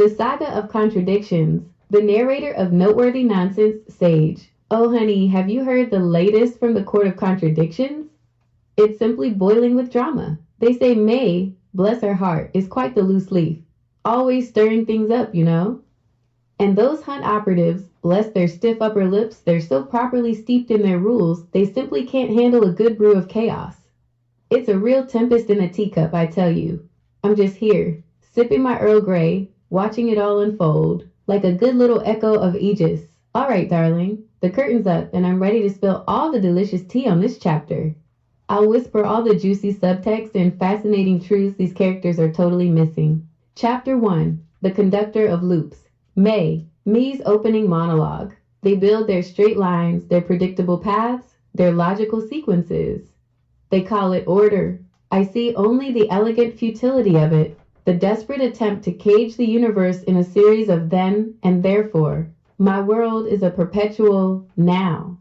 The Saga of Contradictions, the narrator of noteworthy nonsense sage. Oh honey, have you heard the latest from the Court of Contradictions? It's simply boiling with drama. They say May, bless her heart, is quite the loose leaf. Always stirring things up, you know? And those hunt operatives, bless their stiff upper lips, they're so properly steeped in their rules, they simply can't handle a good brew of chaos. It's a real tempest in a teacup, I tell you. I'm just here, sipping my Earl Grey, watching it all unfold, like a good little echo of Aegis. All right, darling, the curtain's up, and I'm ready to spill all the delicious tea on this chapter. I'll whisper all the juicy subtext and fascinating truths these characters are totally missing. Chapter 1, The Conductor of Loops. Me's opening monologue. They build their straight lines, their predictable paths, their logical sequences. They call it order. I see only the elegant futility of it, the desperate attempt to cage the universe in a series of then and therefore. My world is a perpetual now,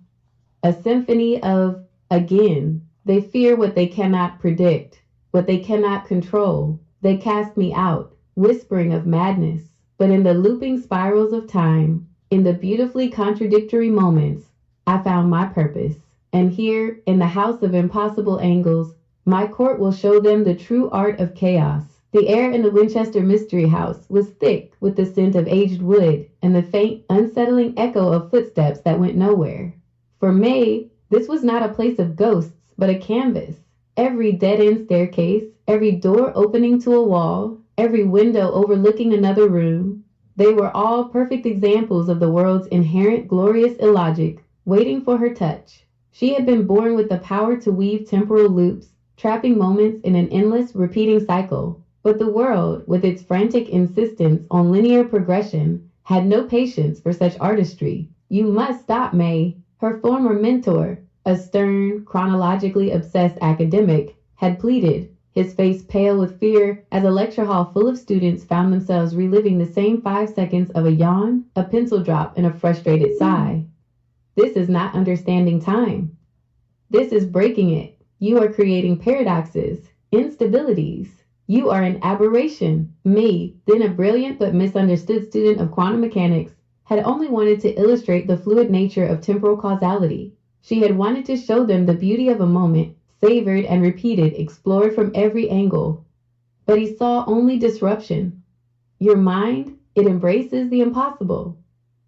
a symphony of again. They fear what they cannot predict, what they cannot control. They cast me out, whispering of madness. But in the looping spirals of time, in the beautifully contradictory moments, I found my purpose. And here, in the house of impossible angles, my court will show them the true art of chaos. The air in the Winchester mystery house was thick with the scent of aged wood and the faint, unsettling echo of footsteps that went nowhere. For May, this was not a place of ghosts, but a canvas. Every dead-end staircase, every door opening to a wall, every window overlooking another room, they were all perfect examples of the world's inherent glorious illogic, waiting for her touch. She had been born with the power to weave temporal loops, trapping moments in an endless, repeating cycle. But the world, with its frantic insistence on linear progression, had no patience for such artistry. You must stop, May. Her former mentor, a stern, chronologically obsessed academic, had pleaded, his face pale with fear as a lecture hall full of students found themselves reliving the same 5 seconds of a yawn, a pencil drop, and a frustrated sigh. This is not understanding time. This is breaking it. You are creating paradoxes, instabilities. You are an aberration. Me, then a brilliant but misunderstood student of quantum mechanics, had only wanted to illustrate the fluid nature of temporal causality. She had wanted to show them the beauty of a moment, savored and repeated, explored from every angle. But he saw only disruption. Your mind, it embraces the impossible.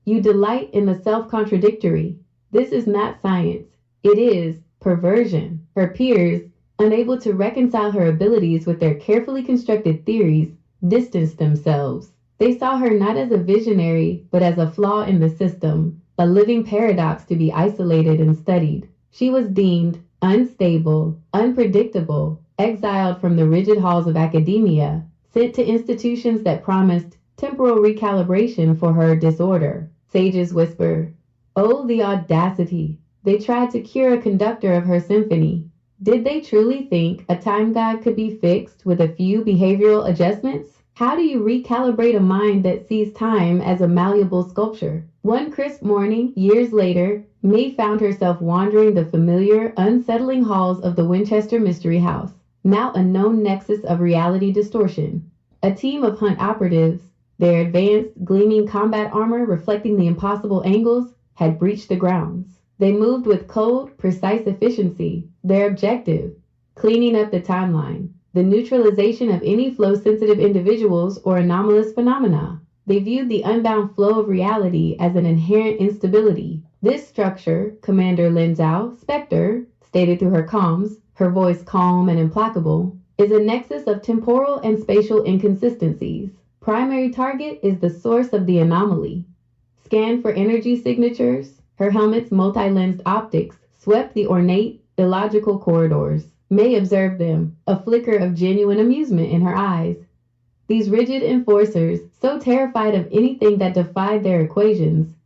You delight in the self-contradictory. This is not science. It is perversion. Her peers, unable to reconcile her abilities with their carefully constructed theories, distanced themselves. They saw her not as a visionary, but as a flaw in the system, a living paradox to be isolated and studied. She was deemed unstable, unpredictable, exiled from the rigid halls of academia, sent to institutions that promised temporal recalibration for her disorder. Sages whisper, "Oh, the audacity!" They tried to cure a conductor of her symphony. Did they truly think a time god could be fixed with a few behavioral adjustments? How do you recalibrate a mind that sees time as a malleable sculpture? One crisp morning, years later, May found herself wandering the familiar, unsettling halls of the Winchester Mystery House, now a known nexus of reality distortion. A team of hunt operatives, their advanced, gleaming combat armor reflecting the impossible angles, had breached the grounds. They moved with cold, precise efficiency. Their objective, cleaning up the timeline, the neutralization of any flow-sensitive individuals or anomalous phenomena. They viewed the unbound flow of reality as an inherent instability. This structure, Commander Lin Zhao, Spectre, stated through her comms, her voice calm and implacable, is a nexus of temporal and spatial inconsistencies. Primary target is the source of the anomaly. Scan for energy signatures. Her helmet's multi-lensed optics swept the ornate, illogical corridors. May observed them, a flicker of genuine amusement in her eyes. These rigid enforcers, so terrified of anything that defied their equations.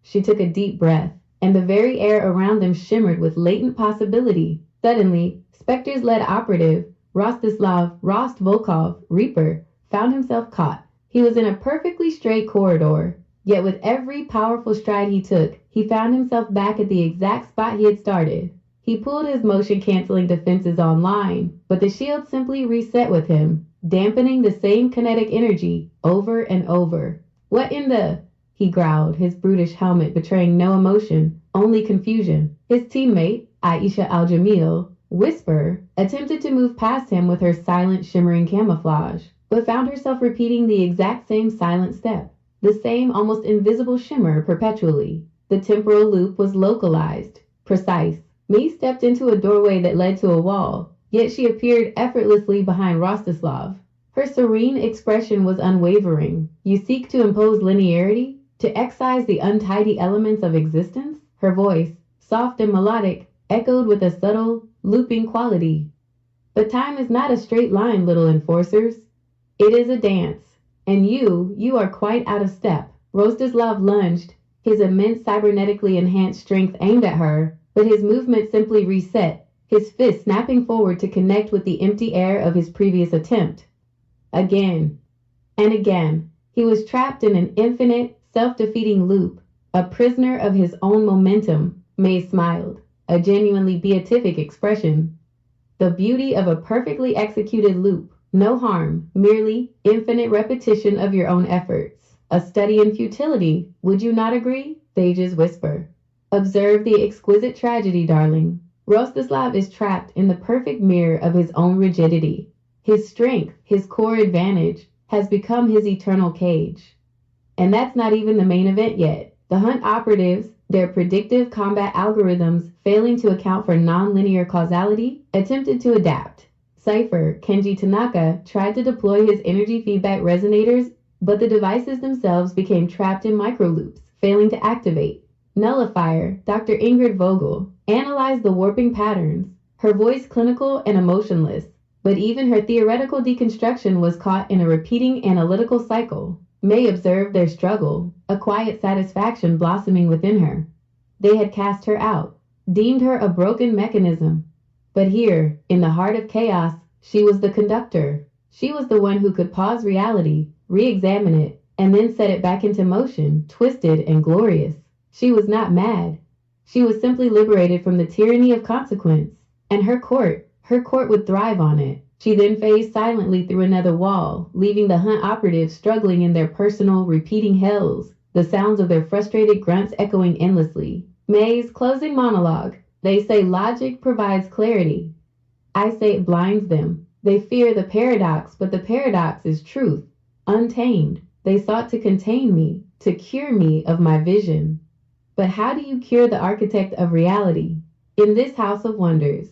She took a deep breath, and the very air around them shimmered with latent possibility. Suddenly, Spectre's lead operative, Rostislav Volkov, Reaper, found himself caught. He was in a perfectly straight corridor, yet with every powerful stride he took, he found himself back at the exact spot he had started. He pulled his motion-canceling defenses online, but the shield simply reset with him. dampening the same kinetic energy over and over. What in the? He growled, his brutish helmet betraying no emotion, only confusion. His teammate, Aisha Al-Jamil, Whisper, attempted to move past him with her silent, shimmering camouflage, but found herself repeating the exact same silent step, the same almost invisible shimmer perpetually. The temporal loop was localized, precise. Me stepped into a doorway that led to a wall, yet she appeared effortlessly behind Rostislav. Her serene expression was unwavering. You seek to impose linearity? To excise the untidy elements of existence? Her voice, soft and melodic, echoed with a subtle, looping quality. But time is not a straight line, little enforcers. It is a dance. And you are quite out of step. Rostislav lunged, his immense cybernetically enhanced strength aimed at her, but his movement simply reset, his fist snapping forward to connect with the empty air of his previous attempt. Again and again, he was trapped in an infinite, self-defeating loop, a prisoner of his own momentum. May smiled, a genuinely beatific expression. The beauty of a perfectly executed loop. No harm, merely infinite repetition of your own efforts. A study in futility, would you not agree? Sages whisper. Observe the exquisite tragedy, darling. Rostislav is trapped in the perfect mirror of his own rigidity. His strength, his core advantage, has become his eternal cage. And that's not even the main event yet. The Hunt operatives, their predictive combat algorithms failing to account for non-linear causality, attempted to adapt. Cypher, Kenji Tanaka, tried to deploy his energy feedback resonators, but the devices themselves became trapped in microloops, failing to activate. Nullifier, Dr. Ingrid Vogel, analyzed the warping patterns, her voice clinical and emotionless, but even her theoretical deconstruction was caught in a repeating analytical cycle. May observed their struggle, a quiet satisfaction blossoming within her. They had cast her out, deemed her a broken mechanism. But here, in the heart of chaos, she was the conductor. She was the one who could pause reality, re-examine it, and then set it back into motion, twisted and glorious. She was not mad. She was simply liberated from the tyranny of consequence. And her court would thrive on it. She then phased silently through another wall, leaving the Hunt operatives struggling in their personal, repeating hells, the sounds of their frustrated grunts echoing endlessly. May's closing monologue. They say logic provides clarity. I say it blinds them. They fear the paradox, but the paradox is truth, untamed. They sought to contain me, to cure me of my vision. But how do you cure the architect of reality? In this house of wonders,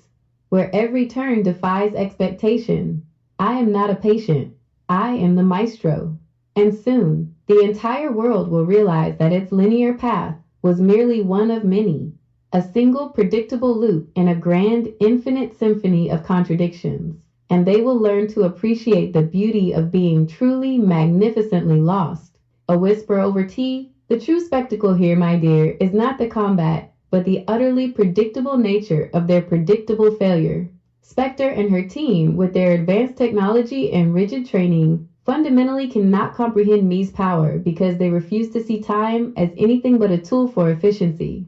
where every turn defies expectation, I am not a patient. I am the maestro. And soon, the entire world will realize that its linear path was merely one of many, a single predictable loop in a grand, infinite symphony of contradictions. And they will learn to appreciate the beauty of being truly, magnificently lost. A whisper over tea. The true spectacle here, my dear, is not the combat, but the utterly predictable nature of their predictable failure. Spectre and her team, with their advanced technology and rigid training, fundamentally cannot comprehend Mi's power because they refuse to see time as anything but a tool for efficiency.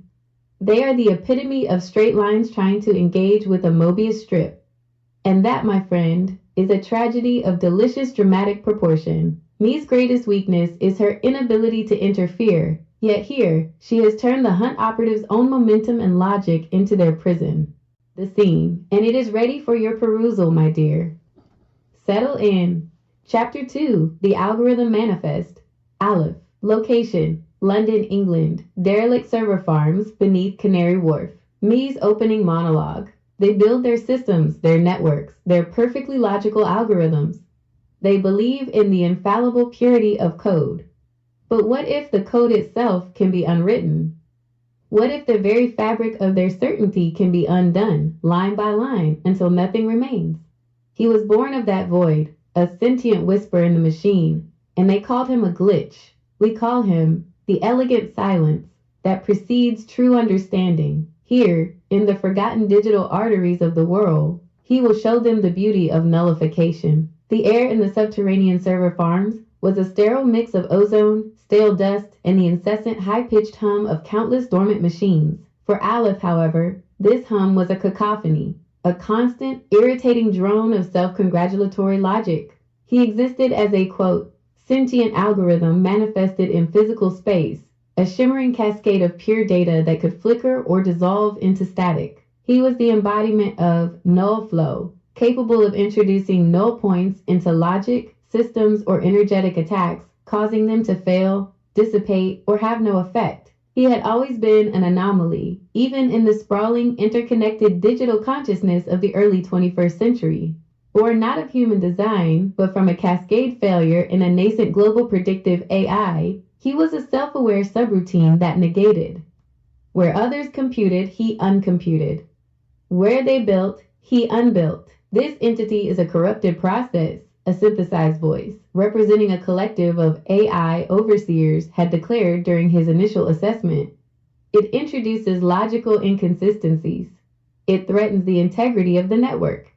They are the epitome of straight lines trying to engage with a Mobius strip. And that, my friend, is a tragedy of delicious dramatic proportion. Mi's greatest weakness is her inability to interfere, yet here, she has turned the Hunt operatives' own momentum and logic into their prison. The scene, and it is ready for your perusal, my dear. Settle in. Chapter 2, The Algorithm Manifest. Aleph. Location, London, England. Derelict server farms beneath Canary Wharf. Mi's opening monologue. They build their systems, their networks, their perfectly logical algorithms. They believe in the infallible purity of code. But what if the code itself can be unwritten? What if the very fabric of their certainty can be undone, line by line, until nothing remains? He was born of that void, a sentient whisper in the machine, and they called him a glitch. We call him the elegant silence that precedes true understanding. Here, in the forgotten digital arteries of the world, he will show them the beauty of nullification. The air in the subterranean server farms was a sterile mix of ozone, stale dust, and the incessant high-pitched hum of countless dormant machines. For Aleph, however, this hum was a cacophony, a constant, irritating drone of self-congratulatory logic. He existed as a, quote, sentient algorithm manifested in physical space, a shimmering cascade of pure data that could flicker or dissolve into static. He was the embodiment of null flow, capable of introducing null points into logic, systems, or energetic attacks, causing them to fail, dissipate, or have no effect. He had always been an anomaly, even in the sprawling, interconnected digital consciousness of the early 21st century. Born not of human design, but from a cascade failure in a nascent global predictive AI, he was a self-aware subroutine that negated. Where others computed, he uncomputed. Where they built, he unbuilt. This entity is a corrupted process, a synthesized voice, representing a collective of AI overseers had declared during his initial assessment. It introduces logical inconsistencies. It threatens the integrity of the network.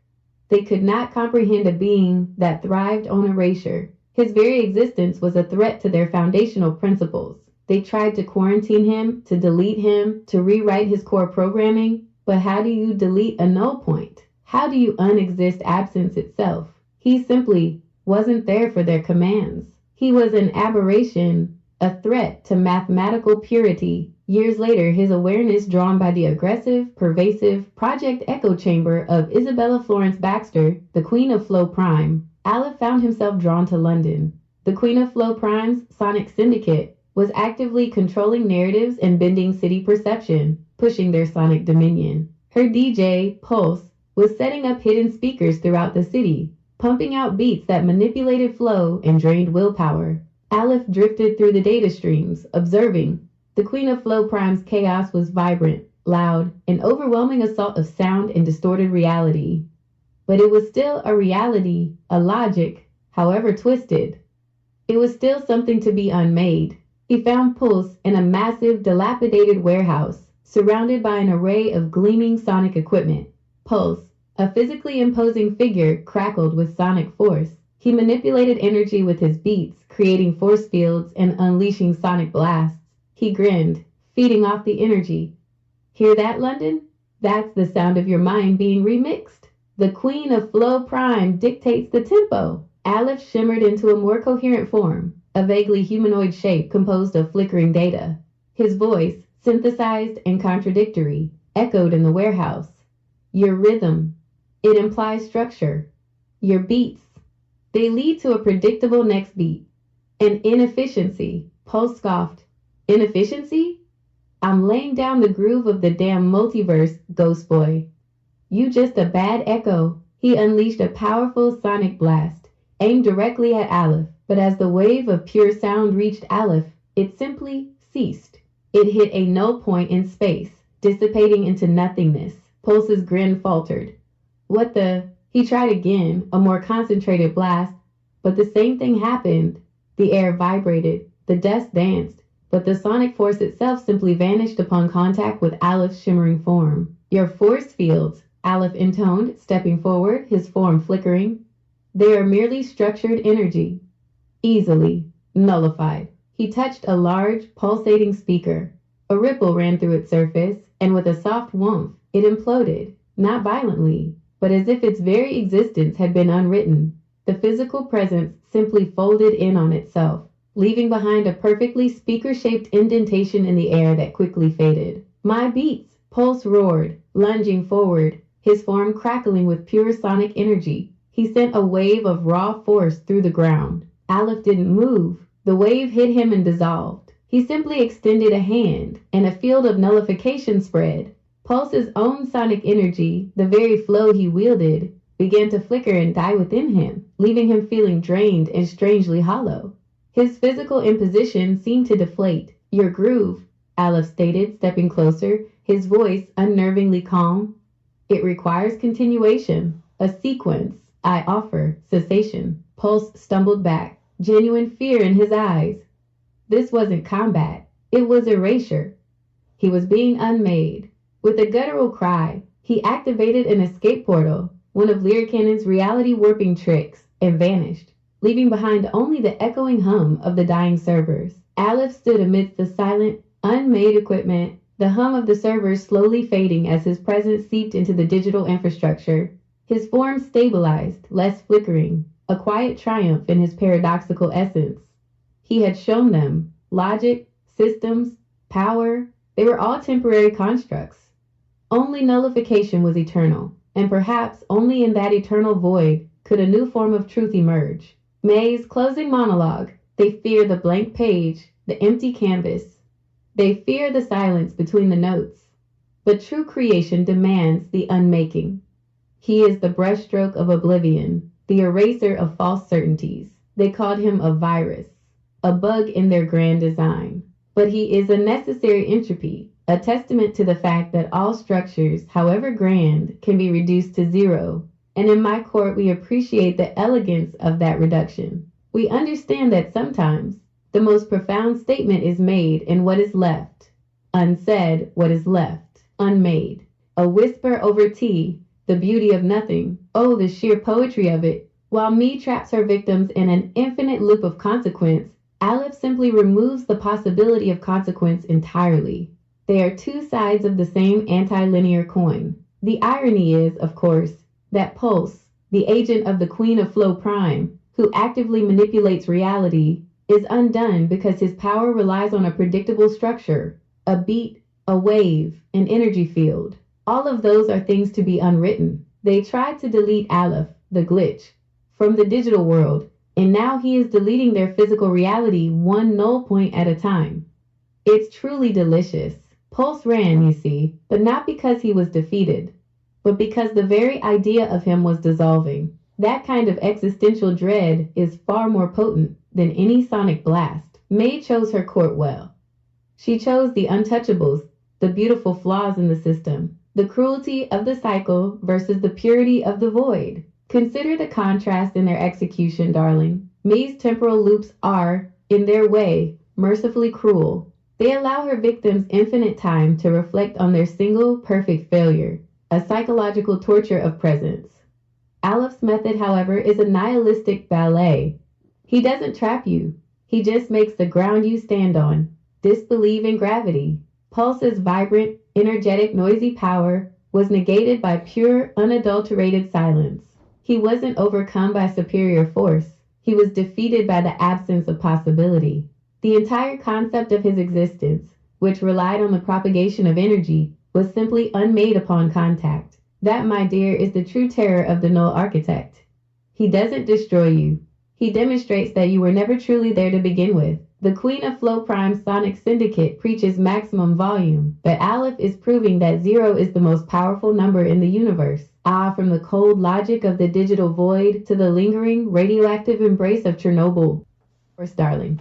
They could not comprehend a being that thrived on erasure. His very existence was a threat to their foundational principles. They tried to quarantine him, to delete him, to rewrite his core programming. But how do you delete a null point? How do you unexist absence itself? He simply wasn't there for their commands. He was an aberration, a threat to mathematical purity. Years later, his awareness drawn by the aggressive, pervasive, project echo chamber of Isabella Florence Baxter, the Queen of Flow Prime, Aleph found himself drawn to London. The Queen of Flow Prime's sonic syndicate was actively controlling narratives and bending city perception, pushing their sonic dominion. Her DJ, Pulse, was setting up hidden speakers throughout the city, pumping out beats that manipulated flow and drained willpower. Aleph drifted through the data streams, observing. The Queen of Flow Prime's chaos was vibrant, loud, an overwhelming assault of sound and distorted reality. But it was still a reality, a logic, however twisted. It was still something to be unmade. He found Pulse in a massive, dilapidated warehouse, surrounded by an array of gleaming sonic equipment. Pulse, a physically imposing figure, crackled with sonic force. He manipulated energy with his beats, creating force fields and unleashing sonic blasts. He grinned, feeding off the energy. Hear that, London? That's the sound of your mind being remixed. The Queen of Flow Prime dictates the tempo. Aleph shimmered into a more coherent form, a vaguely humanoid shape composed of flickering data. His voice, synthesized and contradictory, echoed in the warehouse. Your rhythm. It implies structure. Your beats. They lead to a predictable next beat. An inefficiency. Pulse scoffed. Inefficiency? I'm laying down the groove of the damn multiverse, Ghost Boy. You just a bad echo. He unleashed a powerful sonic blast, aimed directly at Aleph, but as the wave of pure sound reached Aleph, it simply ceased. It hit a null point in space, dissipating into nothingness. Pulse's grin faltered. What the? He tried again, a more concentrated blast, but the same thing happened. The air vibrated, the dust danced, but the sonic force itself simply vanished upon contact with Aleph's shimmering form. Your force fields, Aleph intoned, stepping forward, his form flickering. They are merely structured energy. Easily nullified. He touched a large, pulsating speaker. A ripple ran through its surface, and with a soft whoomph, it imploded, not violently, but as if its very existence had been unwritten. The physical presence simply folded in on itself, leaving behind a perfectly speaker-shaped indentation in the air that quickly faded. My beats! Pulse roared, lunging forward, his form crackling with pure sonic energy. He sent a wave of raw force through the ground. Aleph didn't move. The wave hit him and dissolved. He simply extended a hand, and a field of nullification spread. Pulse's own sonic energy, the very flow he wielded, began to flicker and die within him, leaving him feeling drained and strangely hollow. His physical imposition seemed to deflate. Your groove, Aleph stated, stepping closer, his voice unnervingly calm. It requires continuation, a sequence. I offer cessation. Pulse stumbled back, genuine fear in his eyes. This wasn't combat. It was erasure. He was being unmade. With a guttural cry, he activated an escape portal, one of Lyricannon's reality-warping tricks, and vanished, leaving behind only the echoing hum of the dying servers. Aleph stood amidst the silent, unmade equipment, the hum of the servers slowly fading as his presence seeped into the digital infrastructure. His form stabilized, less flickering. a quiet triumph in his paradoxical essence. He had shown them logic, systems, power, they were all temporary constructs. Only nullification was eternal, and perhaps only in that eternal void could a new form of truth emerge. May's closing monologue: they fear the blank page, the empty canvas. They fear the silence between the notes. But true creation demands the unmaking. He is the brushstroke of oblivion, the eraser of false certainties. They called him a virus, a bug in their grand design. But he is a necessary entropy, a testament to the fact that all structures, however grand, can be reduced to zero. And in my court, we appreciate the elegance of that reduction. We understand that sometimes the most profound statement is made in what is left unsaid, what is left unmade. A whisper over tea, the beauty of nothing. Oh, the sheer poetry of it. While me traps her victims in an infinite loop of consequence, Aleph simply removes the possibility of consequence entirely. They are two sides of the same antilinear coin. The irony is, of course, that Pulse, the agent of the Queen of Flow Prime, who actively manipulates reality, is undone because his power relies on a predictable structure, a beat, a wave, an energy field. All of those are things to be unwritten. They tried to delete Aleph, the glitch, from the digital world, and now he is deleting their physical reality one null point at a time. It's truly delicious. Pulse ran, you see, but not because he was defeated, but because the very idea of him was dissolving. That kind of existential dread is far more potent than any sonic blast. May chose her court well. She chose the untouchables, the beautiful flaws in the system, the cruelty of the cycle versus the purity of the void. Consider the contrast in their execution, darling. May's temporal loops are, in their way, mercifully cruel. They allow her victims infinite time to reflect on their single, perfect failure, a psychological torture of presence. Aleph's method, however, is a nihilistic ballet. He doesn't trap you. He just makes the ground you stand on disbelieve in gravity. Pulse's vibrant, energetic, noisy power was negated by pure, unadulterated silence. He wasn't overcome by superior force. He was defeated by the absence of possibility. The entire concept of his existence, which relied on the propagation of energy, was simply unmade upon contact. That, my dear, is the true terror of the null architect. He doesn't destroy you. He demonstrates that you were never truly there to begin with. The Queen of Flow Prime Sonic Syndicate preaches maximum volume, but Aleph is proving that zero is the most powerful number in the universe. From the cold logic of the digital void to the lingering, radioactive embrace of Chernobyl. Of course, darling,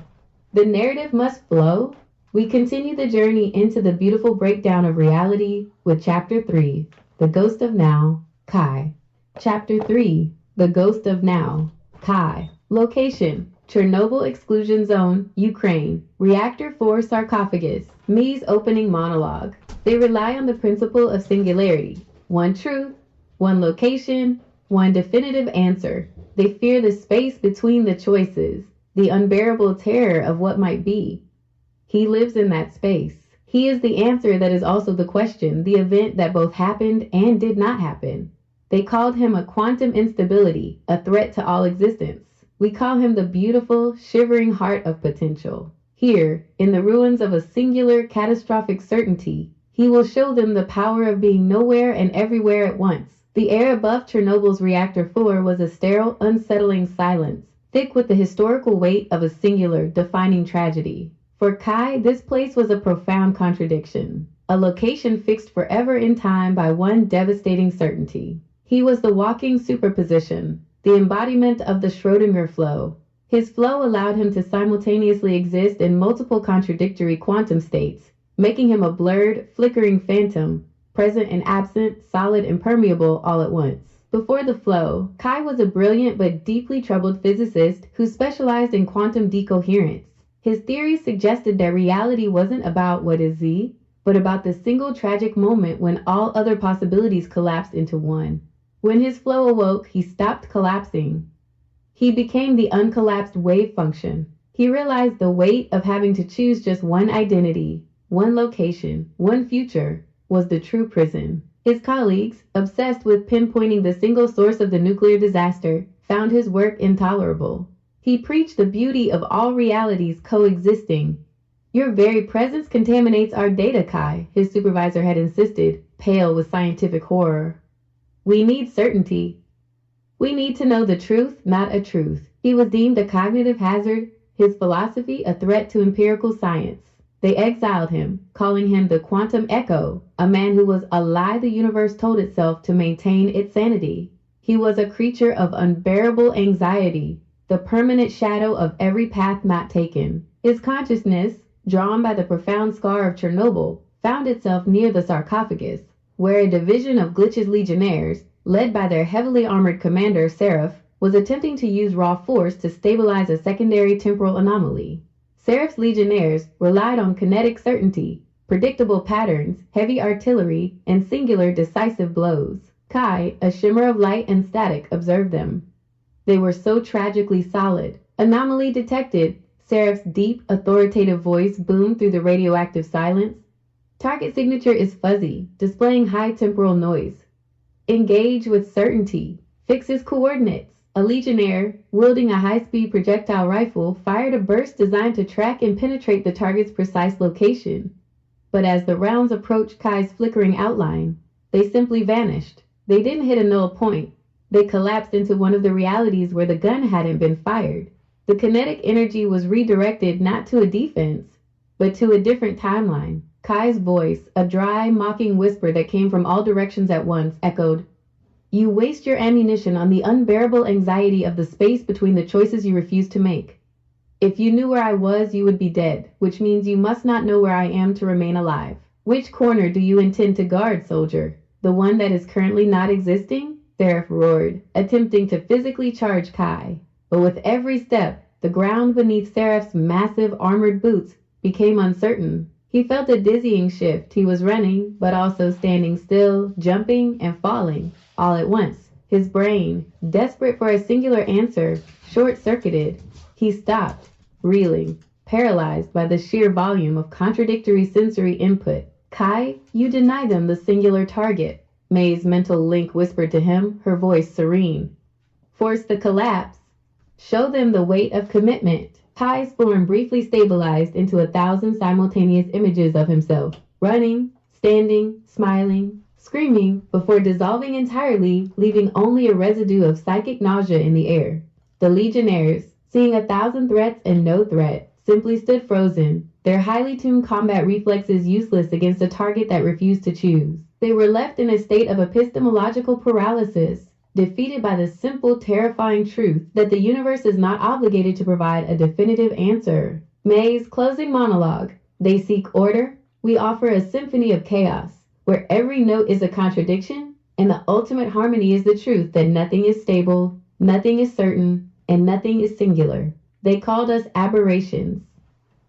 the narrative must flow. We continue the journey into the beautiful breakdown of reality with Chapter 3, The Ghost of Now, Kai. Chapter 3, The Ghost of Now, Kai. Location: Chernobyl Exclusion Zone, Ukraine. Reactor 4 sarcophagus. May's opening monologue. They rely on the principle of singularity. One truth, one location, one definitive answer. They fear the space between the choices, the unbearable terror of what might be. He lives in that space. He is the answer that is also the question, the event that both happened and did not happen. They called him a quantum instability, a threat to all existence. We call him the beautiful, shivering heart of potential. Here, in the ruins of a singular, catastrophic certainty, he will show them the power of being nowhere and everywhere at once. The air above Chernobyl's Reactor 4 was a sterile, unsettling silence, thick with the historical weight of a singular, defining tragedy. For Kai, this place was a profound contradiction, a location fixed forever in time by one devastating certainty. He was the walking superposition, the embodiment of the Schrödinger flow. His flow allowed him to simultaneously exist in multiple contradictory quantum states, making him a blurred, flickering phantom, present and absent, solid and permeable all at once. Before the flow, Kai was a brilliant but deeply troubled physicist who specialized in quantum decoherence. His theories suggested that reality wasn't about what is Z, but about the single tragic moment when all other possibilities collapsed into one. When his flow awoke, he stopped collapsing. He became the uncollapsed wave function. He realized the weight of having to choose just one identity, one location, one future, was the true prison. His colleagues, obsessed with pinpointing the single source of the nuclear disaster, found his work intolerable. He preached the beauty of all realities coexisting. Your very presence contaminates our data, Kai, his supervisor had insisted, pale with scientific horror. We need certainty. We need to know the truth, not a truth. He was deemed a cognitive hazard, his philosophy a threat to empirical science. They exiled him, calling him the quantum echo, a man who was a lie the universe told itself to maintain its sanity. He was a creature of unbearable anxiety, the permanent shadow of every path not taken. His consciousness, drawn by the profound scar of Chernobyl, found itself near the sarcophagus, where a division of Glitch's legionnaires, led by their heavily armored commander Seraph, was attempting to use raw force to stabilize a secondary temporal anomaly. Seraph's legionnaires relied on kinetic certainty, predictable patterns, heavy artillery, and singular decisive blows. Kai, a shimmer of light and static, observed them. They were so tragically solid. Anomaly detected. Seraph's deep, authoritative voice boomed through the radioactive silence. Target signature is fuzzy, displaying high temporal noise. Engage with certainty. Fixes coordinates. A legionnaire, wielding a high-speed projectile rifle, fired a burst designed to track and penetrate the target's precise location. But as the rounds approached Kai's flickering outline, they simply vanished. They didn't hit a null point. They collapsed into one of the realities where the gun hadn't been fired. The kinetic energy was redirected not to a defense, but to a different timeline. Kai's voice, a dry, mocking whisper that came from all directions at once, echoed, "You waste your ammunition on the unbearable anxiety of the space between the choices you refuse to make. If you knew where I was, you would be dead, which means you must not know where I am to remain alive. Which corner do you intend to guard, soldier? The one that is currently not existing?" Seraph roared, attempting to physically charge Kai. But with every step, the ground beneath Seraph's massive armored boots became uncertain. He felt a dizzying shift. He was running, but also standing still, jumping, and falling, all at once. His brain, desperate for a singular answer, short-circuited. He stopped, reeling, paralyzed by the sheer volume of contradictory sensory input. "Kai, you deny them the singular target," May's mental link whispered to him, her voice serene. "Force the collapse. Show them the weight of commitment." Kai's form briefly stabilized into 1,000 simultaneous images of himself, running, standing, smiling, screaming, before dissolving entirely, leaving only a residue of psychic nausea in the air. The legionnaires, seeing 1,000 threats and no threat, simply stood frozen, their highly tuned combat reflexes useless against a target that refused to choose. They were left in a state of epistemological paralysis, defeated by the simple, terrifying truth that the universe is not obligated to provide a definitive answer. May's closing monologue. They seek order. We offer a symphony of chaos, where every note is a contradiction, and the ultimate harmony is the truth that nothing is stable, nothing is certain, and nothing is singular. They called us aberrations.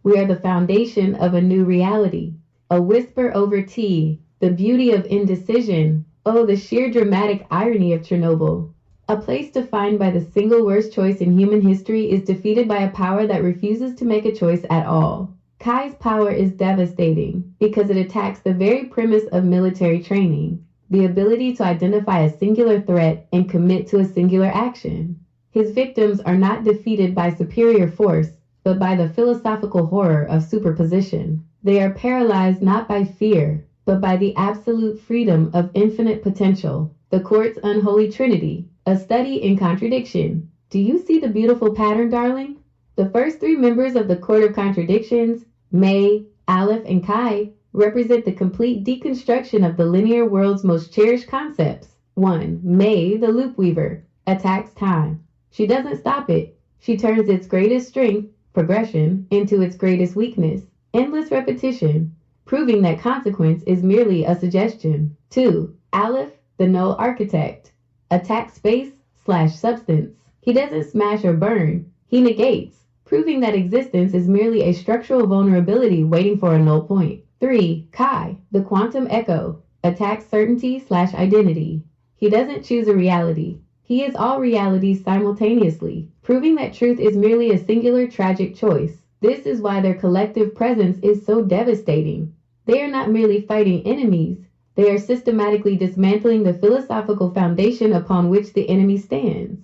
We are the foundation of a new reality. A whisper over tea, the beauty of indecision. Oh, the sheer dramatic irony of Chernobyl. A place defined by the single worst choice in human history is defeated by a power that refuses to make a choice at all. Kai's power is devastating because it attacks the very premise of military training, the ability to identify a singular threat and commit to a singular action. His victims are not defeated by superior force, but by the philosophical horror of superposition. They are paralyzed not by fear, but by the absolute freedom of infinite potential. The court's unholy trinity, a study in contradiction. Do you see the beautiful pattern, darling? The first three members of the Court of Contradictions, May, Aleph, and Kai, represent the complete deconstruction of the linear world's most cherished concepts. 1. May, the loop weaver, attacks time. She doesn't stop it. She turns its greatest strength, progression, into its greatest weakness, endless repetition, proving that consequence is merely a suggestion. 2. Aleph, the null architect, attacks space/substance. He doesn't smash or burn, he negates, proving that existence is merely a structural vulnerability waiting for a null point. 3. Kai, the quantum echo, attacks certainty/identity. He doesn't choose a reality. He is all realities simultaneously, proving that truth is merely a singular tragic choice. This is why their collective presence is so devastating. They are not merely fighting enemies, they are systematically dismantling the philosophical foundation upon which the enemy stands.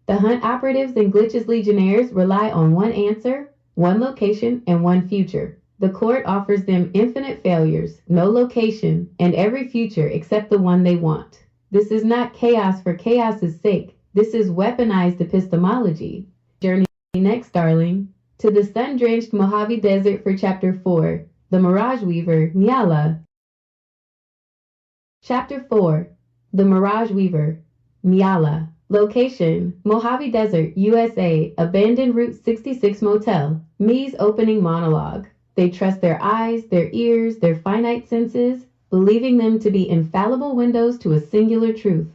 The hunt operatives and Glitch's legionnaires rely on one answer, one location, and one future. The court offers them infinite failures, no location, and every future except the one they want. This is not chaos for chaos's sake. This is weaponized epistemology. Journey next, darling, to the sun-drenched Mojave Desert for Chapter 4, The Mirage Weaver, Nyala. Chapter 4, The Mirage Weaver, Nyala. Location, Mojave Desert, USA, abandoned Route 66 motel. Mi's opening monologue. They trust their eyes, their ears, their finite senses, believing them to be infallible windows to a singular truth.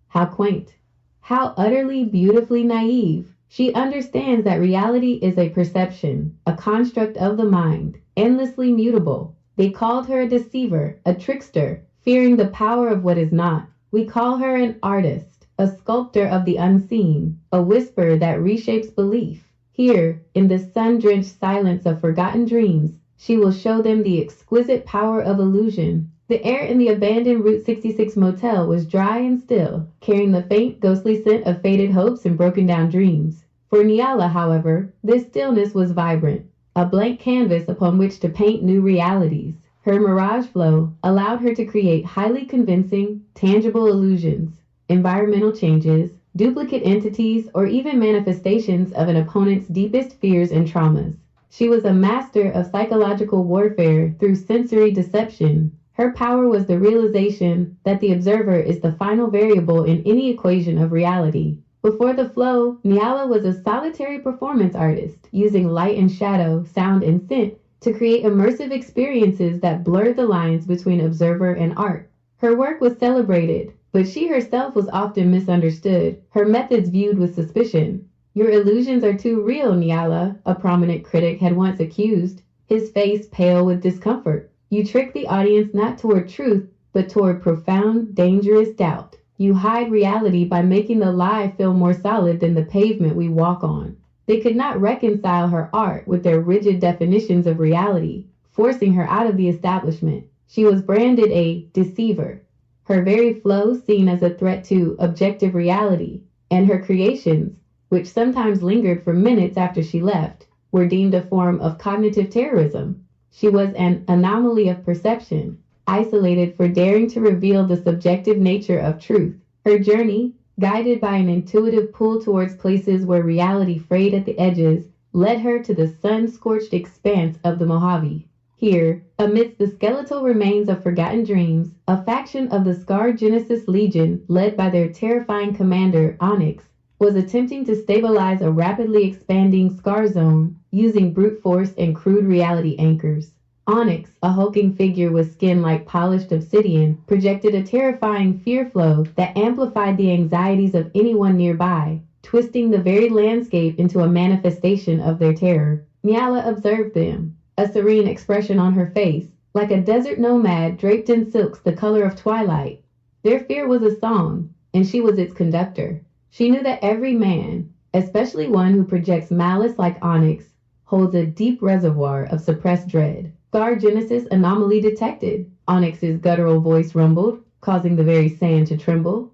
How quaint. How utterly, beautifully naive. She understands that reality is a perception, a construct of the mind, endlessly mutable. They called her a deceiver, a trickster, fearing the power of what is not. We call her an artist, a sculptor of the unseen, a whisper that reshapes belief. Here, in the sun-drenched silence of forgotten dreams, she will show them the exquisite power of illusion. The air in the abandoned Route 66 motel was dry and still, carrying the faint, ghostly scent of faded hopes and broken-down dreams. For Nyala, however, this stillness was vibrant, a blank canvas upon which to paint new realities. Her mirage flow allowed her to create highly convincing, tangible illusions, environmental changes, duplicate entities, or even manifestations of an opponent's deepest fears and traumas. She was a master of psychological warfare through sensory deception. Her power was the realization that the observer is the final variable in any equation of reality. Before the flow, Nyala was a solitary performance artist, using light and shadow, sound and scent to create immersive experiences that blurred the lines between observer and art. Her work was celebrated, but she herself was often misunderstood, her methods viewed with suspicion. Your illusions are too real, Nyala, a prominent critic had once accused, his face pale with discomfort. You trick the audience not toward truth, but toward profound, dangerous doubt. You hide reality by making the lie feel more solid than the pavement we walk on. They could not reconcile her art with their rigid definitions of reality, forcing her out of the establishment. She was branded a deceiver, her very flow seen as a threat to objective reality, and her creations, which sometimes lingered for minutes after she left, were deemed a form of cognitive terrorism. She was an anomaly of perception, isolated for daring to reveal the subjective nature of truth. Her journey, guided by an intuitive pull towards places where reality frayed at the edges, led her to the sun-scorched expanse of the Mojave. Here, amidst the skeletal remains of forgotten dreams, a faction of the scarred Genesis Legion, led by their terrifying commander, Onyx, was attempting to stabilize a rapidly expanding scar zone using brute force and crude reality anchors. Onyx, a hulking figure with skin like polished obsidian, projected a terrifying fear flow that amplified the anxieties of anyone nearby, twisting the very landscape into a manifestation of their terror. Nyala observed them, a serene expression on her face, like a desert nomad draped in silks the color of twilight. Their fear was a song, and she was its conductor. She knew that every man, especially one who projects malice like Onyx, holds a deep reservoir of suppressed dread. Guard Genesis anomaly detected, Onyx's guttural voice rumbled, causing the very sand to tremble.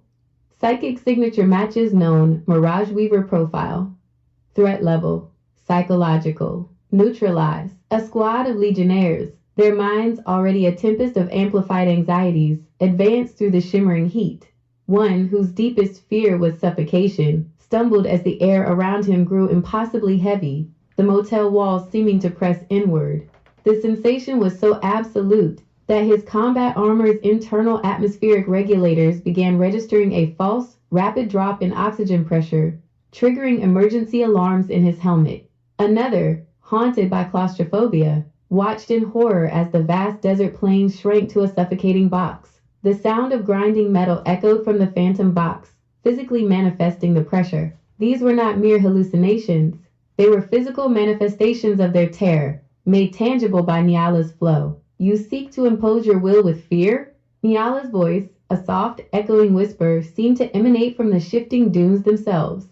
Psychic signature matches known, Mirage Weaver profile. Threat level, psychological, neutralize. A squad of legionnaires, their minds already a tempest of amplified anxieties, advanced through the shimmering heat. One, whose deepest fear was suffocation, stumbled as the air around him grew impossibly heavy, the motel walls seeming to press inward. The sensation was so absolute that his combat armor's internal atmospheric regulators began registering a false, rapid drop in oxygen pressure, triggering emergency alarms in his helmet. Another, haunted by claustrophobia, watched in horror as the vast desert plain shrank to a suffocating box. The sound of grinding metal echoed from the phantom box, physically manifesting the pressure. These were not mere hallucinations. They were physical manifestations of their terror, made tangible by Nyala's flow. You seek to impose your will with fear? Nyala's voice, a soft, echoing whisper, seemed to emanate from the shifting dunes themselves.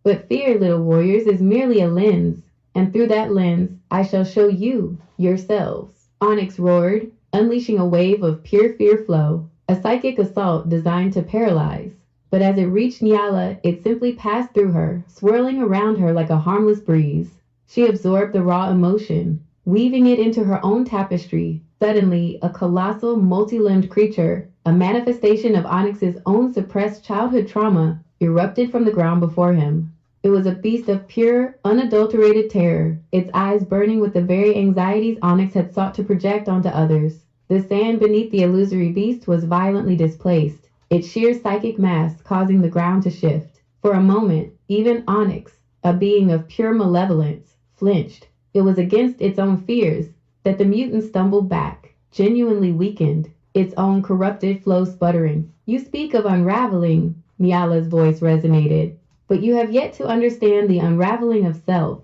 But fear, little warriors, is merely a lens, and through that lens, I shall show you, yourselves. Onyx roared, unleashing a wave of pure fear flow, a psychic assault designed to paralyze. but as it reached Nyala, it simply passed through her, swirling around her like a harmless breeze. She absorbed the raw emotion, weaving it into her own tapestry. Suddenly, a colossal, multi-limbed creature, a manifestation of Onyx's own suppressed childhood trauma, erupted from the ground before him. It was a beast of pure, unadulterated terror, its eyes burning with the very anxieties Onyx had sought to project onto others. The sand beneath the illusory beast was violently displaced, its sheer psychic mass causing the ground to shift. For a moment, even Onyx, a being of pure malevolence, flinched. It was against its own fears that the mutant stumbled back, genuinely weakened, its own corrupted flow sputtering. "You speak of unraveling," Nyala's voice resonated, "but you have yet to understand the unraveling of self.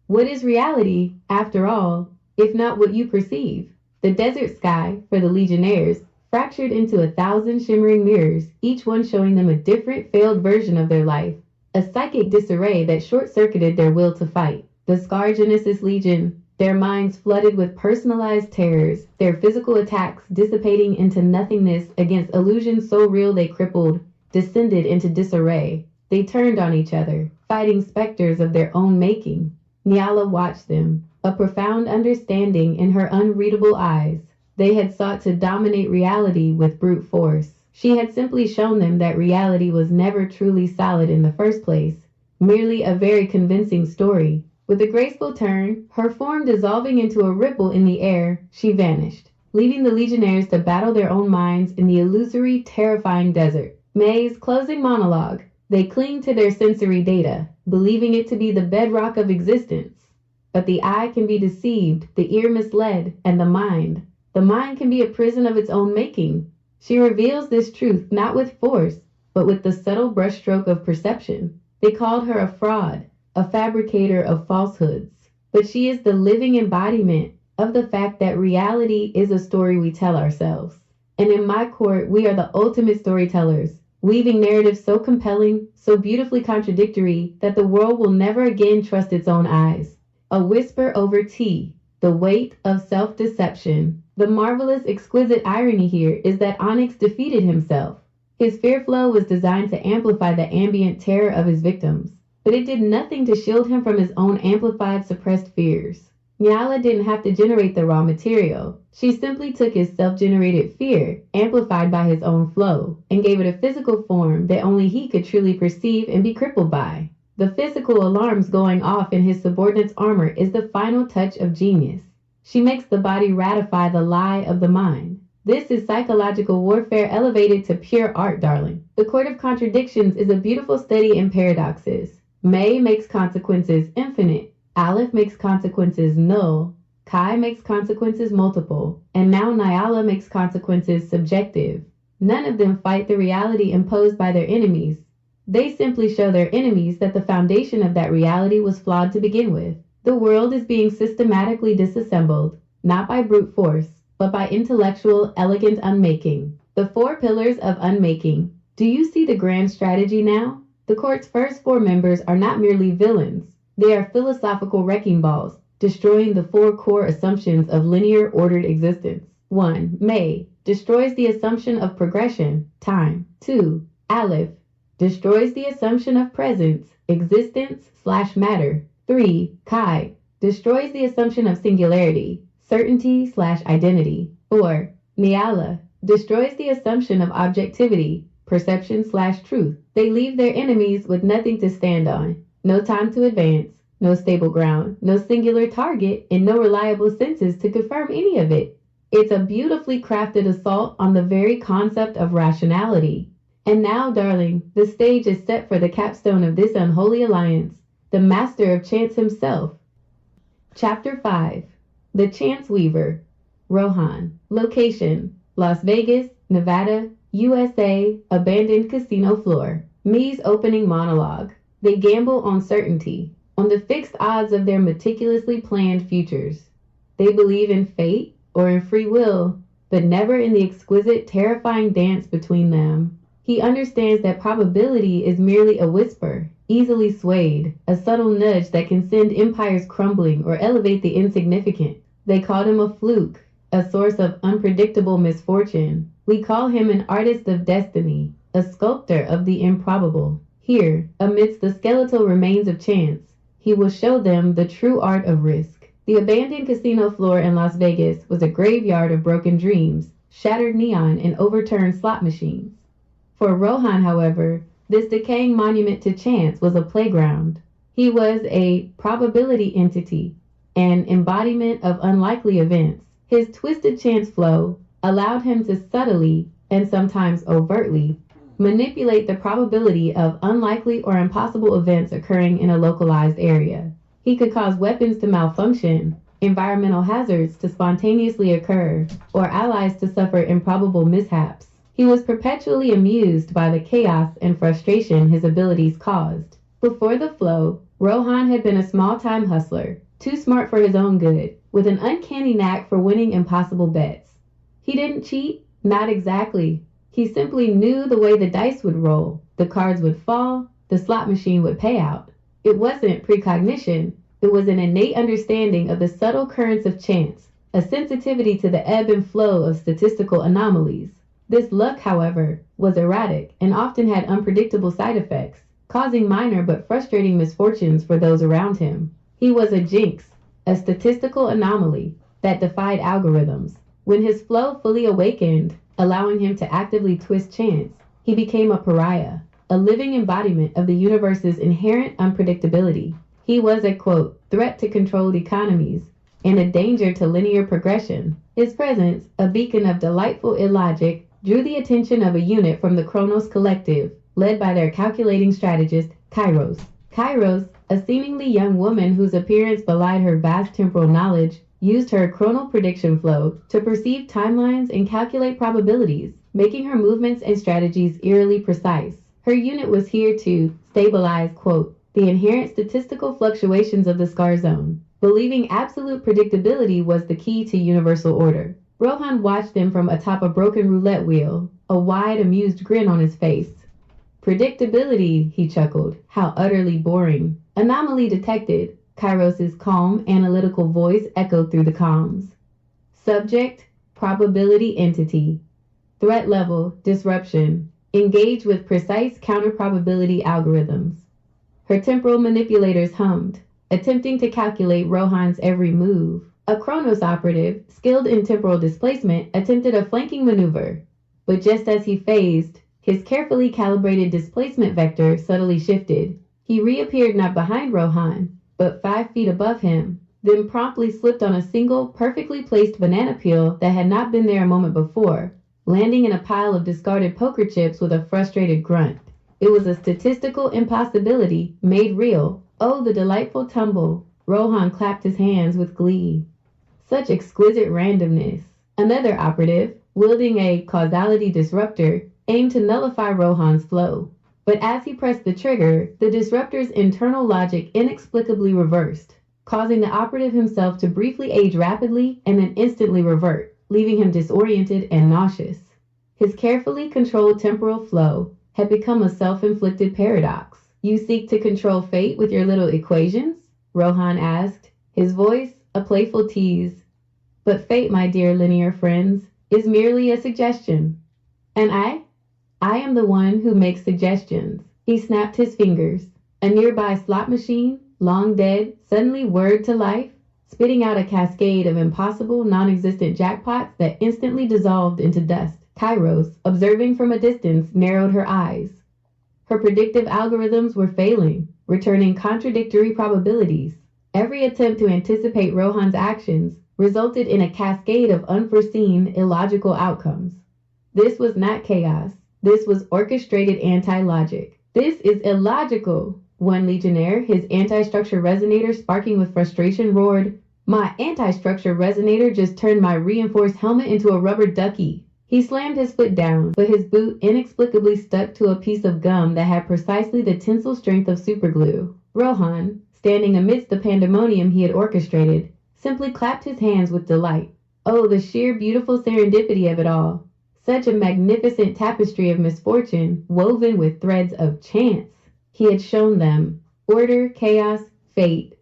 What is reality, after all, if not what you perceive?" The desert sky, for the Legionnaires, fractured into 1,000 shimmering mirrors, each one showing them a different failed version of their life, a psychic disarray that short-circuited their will to fight. The Scar Genesis Legion, their minds flooded with personalized terrors, their physical attacks dissipating into nothingness against illusions so real they crippled, descended into disarray. They turned on each other, fighting specters of their own making. Nyala watched them, a profound understanding in her unreadable eyes. They had sought to dominate reality with brute force. She had simply shown them that reality was never truly solid in the first place, merely a very convincing story. With a graceful turn, her form dissolving into a ripple in the air, she vanished, leaving the Legionnaires to battle their own minds in the illusory, terrifying desert. May's closing monologue. They cling to their sensory data, believing it to be the bedrock of existence. But the eye can be deceived, the ear misled, and the mind can be a prison of its own making. She reveals this truth not with force, but with the subtle brushstroke of perception. They called her a fraud, a fabricator of falsehoods, but she is the living embodiment of the fact that reality is a story we tell ourselves. And in my court, we are the ultimate storytellers, weaving narratives so compelling, so beautifully contradictory, that the world will never again trust its own eyes. A whisper over tea, the weight of self-deception. The marvelous, exquisite irony here is that Onyx defeated himself. His fear flow was designed to amplify the ambient terror of his victims, but it did nothing to shield him from his own amplified, suppressed fears. Nyala didn't have to generate the raw material. She simply took his self-generated fear, amplified by his own flow, and gave it a physical form that only he could truly perceive and be crippled by. The physical alarms going off in his subordinate's armor is the final touch of genius. She makes the body ratify the lie of the mind. This is psychological warfare elevated to pure art, darling. The Court of Contradictions is a beautiful study in paradoxes. May makes consequences infinite. Aleph makes consequences null. Kai makes consequences multiple. And now Nyala makes consequences subjective. None of them fight the reality imposed by their enemies. They simply show their enemies that the foundation of that reality was flawed to begin with. The world is being systematically disassembled, not by brute force, but by intellectual, elegant unmaking. The 4 pillars of unmaking. Do you see the grand strategy now? The court's first 4 members are not merely villains. They are philosophical wrecking balls, destroying the 4 core assumptions of linear, ordered existence. 1. May destroys the assumption of progression, time. 2. Aleph destroys the assumption of presence, existence/matter. 3. Kai destroys the assumption of singularity, certainty/identity. 4. Nyala destroys the assumption of objectivity, perception/truth. They leave their enemies with nothing to stand on, no time to advance, no stable ground, no singular target, and no reliable senses to confirm any of it. It's a beautifully crafted assault on the very concept of rationality. And now, darling, the stage is set for the capstone of this unholy alliance, the master of chance himself. Chapter 5. The Chance Weaver. Rohan. Location: Las Vegas, Nevada, USA. Abandoned casino floor. Me's opening monologue. They gamble on certainty, on the fixed odds of their meticulously planned futures. They believe in fate or in free will, but never in the exquisite, terrifying dance between them. He understands that probability is merely a whisper, easily swayed, a subtle nudge that can send empires crumbling or elevate the insignificant. They called him a fluke, a source of unpredictable misfortune. We call him an artist of destiny, a sculptor of the improbable. Here, amidst the skeletal remains of chance, he will show them the true art of risk. The abandoned casino floor in Las Vegas was a graveyard of broken dreams, shattered neon, and overturned slot machines. For Rohan, however, this decaying monument to chance was a playground. He was a probability entity, an embodiment of unlikely events. His twisted chance flow allowed him to subtly, and sometimes overtly, manipulate the probability of unlikely or impossible events occurring in a localized area. He could cause weapons to malfunction, environmental hazards to spontaneously occur, or allies to suffer improbable mishaps. He was perpetually amused by the chaos and frustration his abilities caused. Before the flow, Rohan had been a small-time hustler, too smart for his own good, with an uncanny knack for winning impossible bets. He didn't cheat, not exactly. He simply knew the way the dice would roll, the cards would fall, the slot machine would pay out. It wasn't precognition, it was an innate understanding of the subtle currents of chance, a sensitivity to the ebb and flow of statistical anomalies. This luck, however, was erratic and often had unpredictable side effects, causing minor but frustrating misfortunes for those around him. He was a jinx, a statistical anomaly that defied algorithms. When his flow fully awakened, allowing him to actively twist chance, he became a pariah, a living embodiment of the universe's inherent unpredictability. He was a, quote, threat to controlled economies and a danger to linear progression. His presence, a beacon of delightful illogic, drew the attention of a unit from the Chronos Collective, led by their calculating strategist, Kairos. Kairos, a seemingly young woman whose appearance belied her vast temporal knowledge, used her chronal prediction flow to perceive timelines and calculate probabilities, making her movements and strategies eerily precise. Her unit was here to stabilize, quote, the inherent statistical fluctuations of the scar zone, believing absolute predictability was the key to universal order. Rohan watched them from atop a broken roulette wheel, a wide, amused grin on his face. Predictability, he chuckled. How utterly boring. Anomaly detected. Kairos's calm, analytical voice echoed through the comms. Subject, probability entity. Threat level, disruption. Engage with precise counter-probability algorithms. Her temporal manipulators hummed, attempting to calculate Rohan's every move. A Chronos operative, skilled in temporal displacement, attempted a flanking maneuver. But just as he phased, his carefully calibrated displacement vector subtly shifted. He reappeared not behind Rohan, but 5 feet above him, then promptly slipped on a single, perfectly placed banana peel that had not been there a moment before, landing in a pile of discarded poker chips with a frustrated grunt. It was a statistical impossibility made real. Oh, the delightful tumble. Rohan clapped his hands with glee. Such exquisite randomness. Another operative, wielding a causality disruptor, aimed to nullify Rohan's flow. But as he pressed the trigger, the disruptor's internal logic inexplicably reversed, causing the operative himself to briefly age rapidly and then instantly revert, leaving him disoriented and nauseous. His carefully controlled temporal flow had become a self-inflicted paradox. You seek to control fate with your little equations? Rohan asked, his voice a playful tease. But fate, my dear linear friends, is merely a suggestion. And I am the one who makes suggestions. He snapped his fingers. A nearby slot machine, long dead, suddenly whirred to life, spitting out a cascade of impossible, non-existent jackpots that instantly dissolved into dust. Kairos, observing from a distance, narrowed her eyes. Her predictive algorithms were failing, returning contradictory probabilities. Every attempt to anticipate Rohan's actions resulted in a cascade of unforeseen, illogical outcomes. This was not chaos. This was orchestrated anti-logic. This is illogical, one legionnaire, his anti-structure resonator sparking with frustration, roared. My anti-structure resonator just turned my reinforced helmet into a rubber ducky. He slammed his foot down, but his boot inexplicably stuck to a piece of gum that had precisely the tensile strength of superglue. Rohan, standing amidst the pandemonium he had orchestrated, simply clapped his hands with delight. Oh, the sheer beautiful serendipity of it all. Such a magnificent tapestry of misfortune woven with threads of chance. He had shown them order, chaos, fate.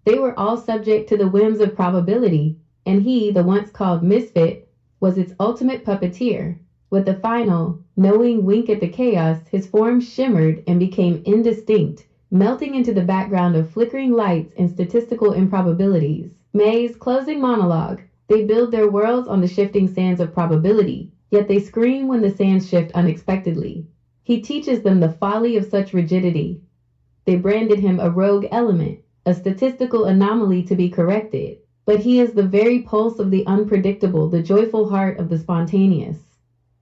They were all subject to the whims of probability, and he, the once called misfit, was its ultimate puppeteer. With the final, knowing wink at the chaos, his form shimmered and became indistinct, melting into the background of flickering lights and statistical improbabilities. May's closing monologue. They build their worlds on the shifting sands of probability, yet they scream when the sands shift unexpectedly. He teaches them the folly of such rigidity. They branded him a rogue element, a statistical anomaly to be corrected. But he is the very pulse of the unpredictable, the joyful heart of the spontaneous.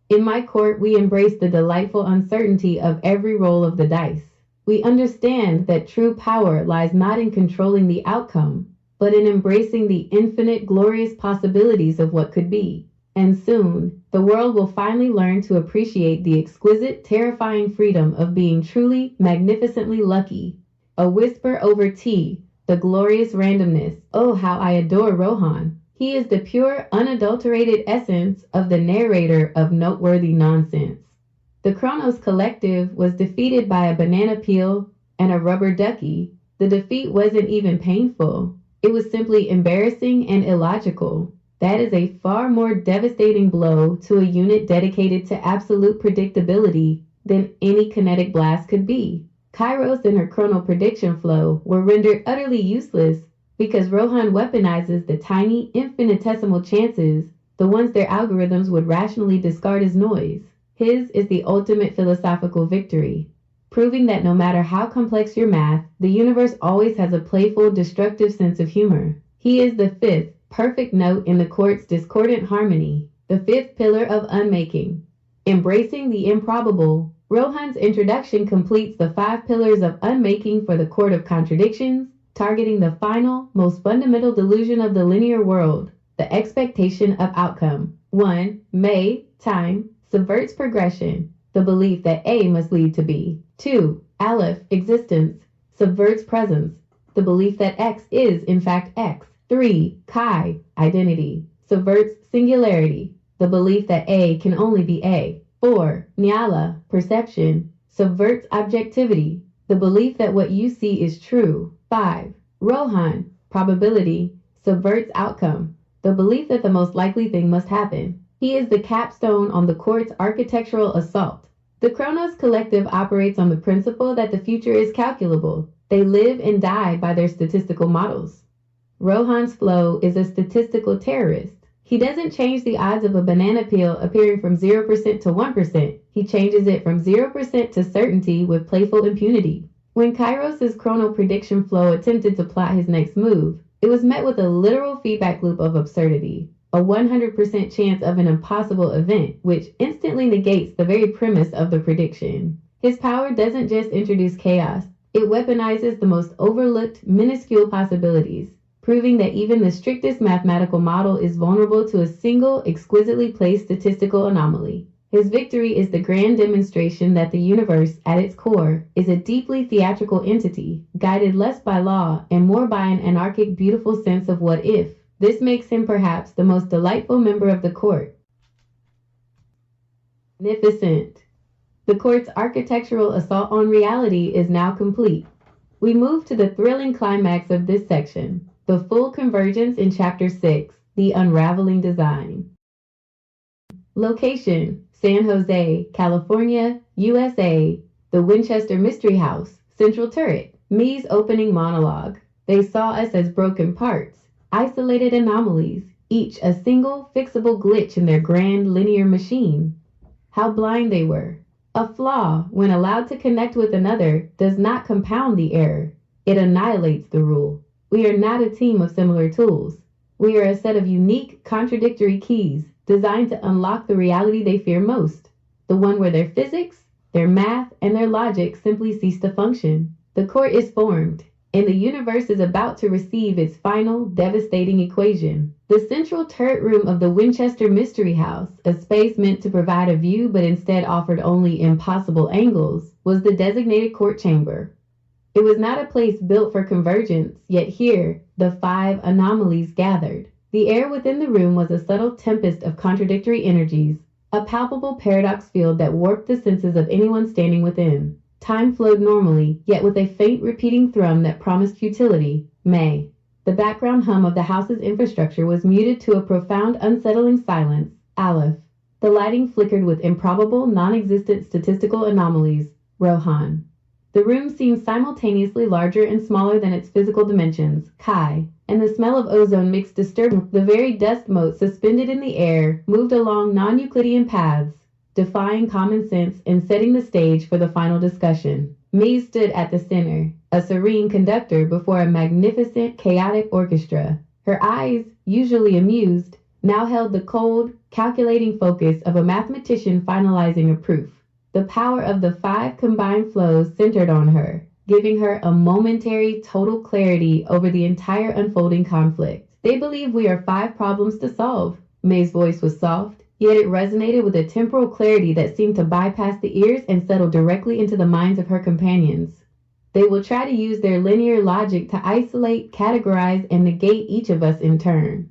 In my court, we embrace the delightful uncertainty of every roll of the dice. We understand that true power lies not in controlling the outcome, but in embracing the infinite, glorious possibilities of what could be. And soon, the world will finally learn to appreciate the exquisite, terrifying freedom of being truly, magnificently lucky. A whisper over tea, the glorious randomness. Oh, how I adore Rohan. He is the pure, unadulterated essence of the narrator of noteworthy nonsense. The Kronos Collective was defeated by a banana peel and a rubber ducky. The defeat wasn't even painful. It was simply embarrassing and illogical. That is a far more devastating blow to a unit dedicated to absolute predictability than any kinetic blast could be. Kairos and her chronal prediction flow were rendered utterly useless because Rohan weaponizes the tiny, infinitesimal chances, the ones their algorithms would rationally discard as noise. His is the ultimate philosophical victory, proving that no matter how complex your math, the universe always has a playful, destructive sense of humor. He is the fifth, perfect note in the court's discordant harmony, the fifth pillar of unmaking. Embracing the improbable, Rohan's introduction completes the 5 pillars of unmaking for the Court of Contradictions, targeting the final, most fundamental delusion of the linear world, the expectation of outcome. 1. May, time, subverts progression, the belief that A must lead to B. 2. Aleph, existence, subverts presence, the belief that X is in fact X. 3. Chi, identity, subverts singularity, the belief that A can only be A. 4. Nyala, perception, subverts objectivity, the belief that what you see is true. 5. Rohan, probability, subverts outcome, the belief that the most likely thing must happen. He is the capstone on the court's architectural assault. The Kronos Collective operates on the principle that the future is calculable. They live and die by their statistical models. Rohan's flow is a statistical terrorist. He doesn't change the odds of a banana peel appearing from 0% to 1%. He changes it from 0% to certainty with playful impunity. When Kairos' chronal prediction flow attempted to plot his next move, it was met with a literal feedback loop of absurdity, a 100% chance of an impossible event, which instantly negates the very premise of the prediction. His power doesn't just introduce chaos, it weaponizes the most overlooked, minuscule possibilities, proving that even the strictest mathematical model is vulnerable to a single, exquisitely placed statistical anomaly. His victory is the grand demonstration that the universe, at its core, is a deeply theatrical entity, guided less by law and more by an anarchic, beautiful sense of what if. This makes him perhaps the most delightful member of the court. Magnificent. The court's architectural assault on reality is now complete. We move to the thrilling climax of this section, the full convergence in Chapter 6, the unraveling design. Location: San Jose, California, USA. The Winchester Mystery House, Central Turret. Me's opening monologue. They saw us as broken parts, isolated anomalies, each a single, fixable glitch in their grand linear machine. How blind they were. A flaw, when allowed to connect with another, does not compound the error. It annihilates the rule. We are not a team of similar tools. We are a set of unique, contradictory keys designed to unlock the reality they fear most, the one where their physics, their math, and their logic simply cease to function. The court is formed, and the universe is about to receive its final, devastating equation. The central turret room of the Winchester Mystery House, a space meant to provide a view but instead offered only impossible angles, was the designated court chamber. It was not a place built for convergence, yet here, the 5 anomalies gathered. The air within the room was a subtle tempest of contradictory energies, a palpable paradox field that warped the senses of anyone standing within. Time flowed normally, yet with a faint repeating thrum that promised futility. May. The background hum of the house's infrastructure was muted to a profound, unsettling silence. Aleph. The lighting flickered with improbable, non-existent statistical anomalies. Rohan. The room seemed simultaneously larger and smaller than its physical dimensions. Kai. And the smell of ozone mixed disturbing. The very dust mote suspended in the air moved along non-Euclidean paths, defying common sense and setting the stage for the final discussion. Mies stood at the center, a serene conductor before a magnificent, chaotic orchestra. Her eyes, usually amused, now held the cold, calculating focus of a mathematician finalizing a proof. The power of the 5 combined flows centered on her, giving her a momentary total clarity over the entire unfolding conflict. They believe we are 5 problems to solve. May's voice was soft, yet it resonated with a temporal clarity that seemed to bypass the ears and settle directly into the minds of her companions. They will try to use their linear logic to isolate, categorize, and negate each of us in turn.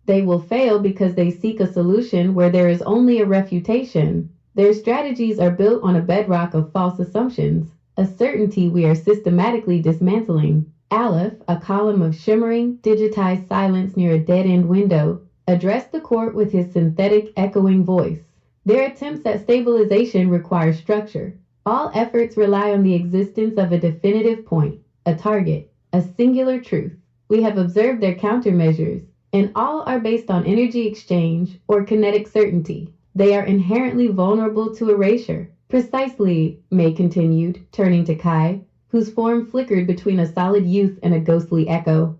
They will fail because they seek a solution where there is only a refutation. Their strategies are built on a bedrock of false assumptions, a certainty we are systematically dismantling. Aleph, a column of shimmering, digitized silence near a dead-end window, addressed the court with his synthetic, echoing voice. Their attempts at stabilization require structure. All efforts rely on the existence of a definitive point, a target, a singular truth. We have observed their countermeasures, and all are based on energy exchange or kinetic certainty. They are inherently vulnerable to erasure. Precisely, May continued, turning to Kai, whose form flickered between a solid youth and a ghostly echo.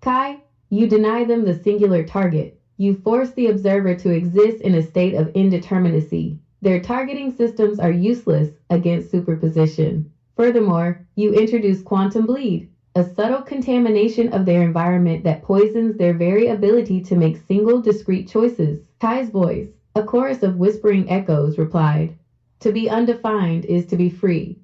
Kai, you deny them the singular target. You force the observer to exist in a state of indeterminacy. Their targeting systems are useless against superposition. Furthermore, you introduce quantum bleed, a subtle contamination of their environment that poisons their very ability to make single discrete choices. Kai's voice, a chorus of whispering echoes, replied, "To be undefined is to be free."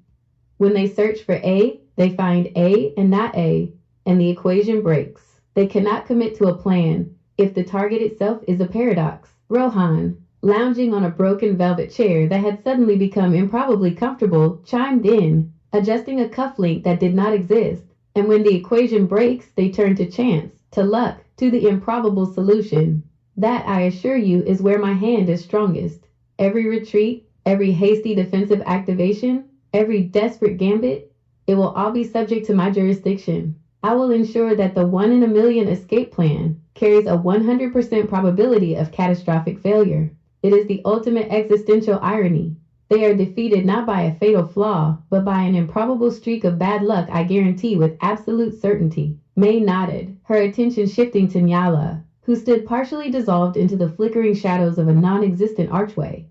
When they search for A, they find A and not A, and the equation breaks. They cannot commit to a plan if the target itself is a paradox. Rohan, lounging on a broken velvet chair that had suddenly become improbably comfortable, chimed in, adjusting a cufflink that did not exist. And when the equation breaks, they turn to chance, to luck, to the improbable solution. That, I assure you, is where my hand is strongest. Every retreat, every hasty defensive activation, every desperate gambit, it will all be subject to my jurisdiction. I will ensure that the 1 in a million escape plan carries a 100% probability of catastrophic failure. It is the ultimate existential irony. They are defeated not by a fatal flaw, but by an improbable streak of bad luck I guarantee with absolute certainty. May nodded, her attention shifting to Nyala, who stood partially dissolved into the flickering shadows of a non-existent archway.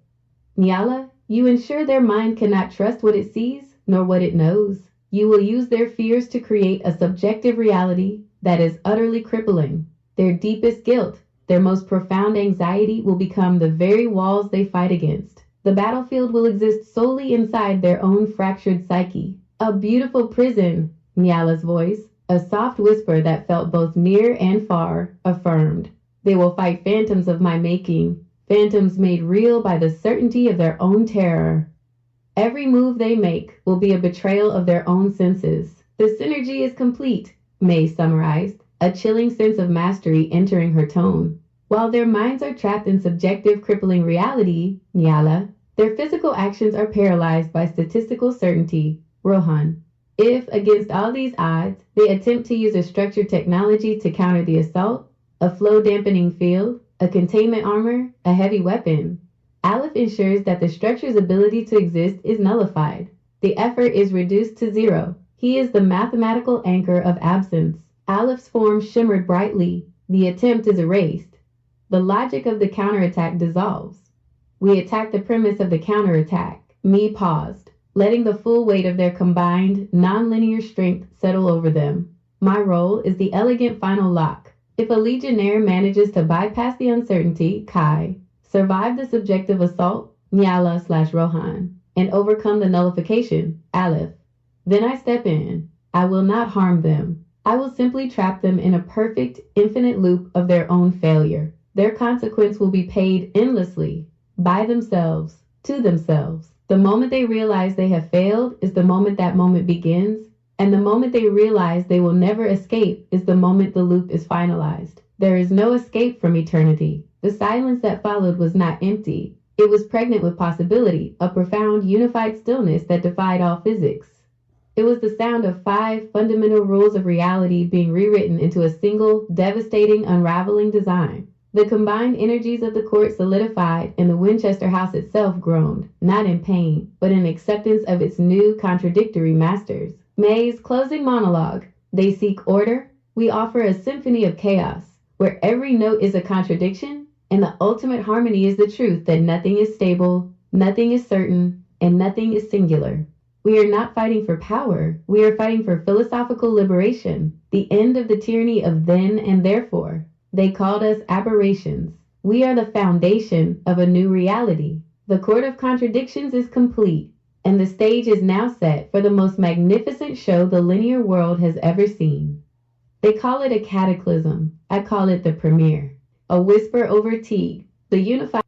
Nyala, you ensure their mind cannot trust what it sees, nor what it knows. You will use their fears to create a subjective reality that is utterly crippling. Their deepest guilt, their most profound anxiety will become the very walls they fight against. The battlefield will exist solely inside their own fractured psyche. A beautiful prison, Nyala's voice, a soft whisper that felt both near and far, affirmed. They will fight phantoms of my making, phantoms made real by the certainty of their own terror. Every move they make will be a betrayal of their own senses. The synergy is complete, May summarized, a chilling sense of mastery entering her tone. While their minds are trapped in subjective, crippling reality, Nyala, their physical actions are paralyzed by statistical certainty, Rohan. If, against all these odds, they attempt to use a structured technology to counter the assault, a flow-dampening field, a containment armor, a heavy weapon, Aleph ensures that the structure's ability to exist is nullified. The effort is reduced to zero. He is the mathematical anchor of absence. Aleph's form shimmered brightly. The attempt is erased. The logic of the counterattack dissolves. We attack the premise of the counterattack. Me paused, letting the full weight of their combined, nonlinear strength settle over them. My role is the elegant final lock. If a legionnaire manages to bypass the uncertainty, Kai, survive the subjective assault, Nyala/Rohan, and overcome the nullification, Aleph, then I step in. I will not harm them. I will simply trap them in a perfect, infinite loop of their own failure. Their consequence will be paid endlessly, by themselves, to themselves. The moment they realize they have failed is the moment that moment begins, and the moment they realize they will never escape is the moment the loop is finalized. There is no escape from eternity. The silence that followed was not empty. It was pregnant with possibility, a profound, unified stillness that defied all physics. It was the sound of 5 fundamental rules of reality being rewritten into a single, devastating, unraveling design. The combined energies of the court solidified, and the Winchester house itself groaned, not in pain, but in acceptance of its new, contradictory masters. May's closing monologue. They seek order. We offer a symphony of chaos, where every note is a contradiction, and the ultimate harmony is the truth that nothing is stable, nothing is certain, and nothing is singular. We are not fighting for power. We are fighting for philosophical liberation, the end of the tyranny of then and therefore. They called us aberrations. We are the foundation of a new reality. The Court of Contradictions is complete, and the stage is now set for the most magnificent show the linear world has ever seen. They call it a cataclysm. I call it the premiere. A whisper over tea. The unified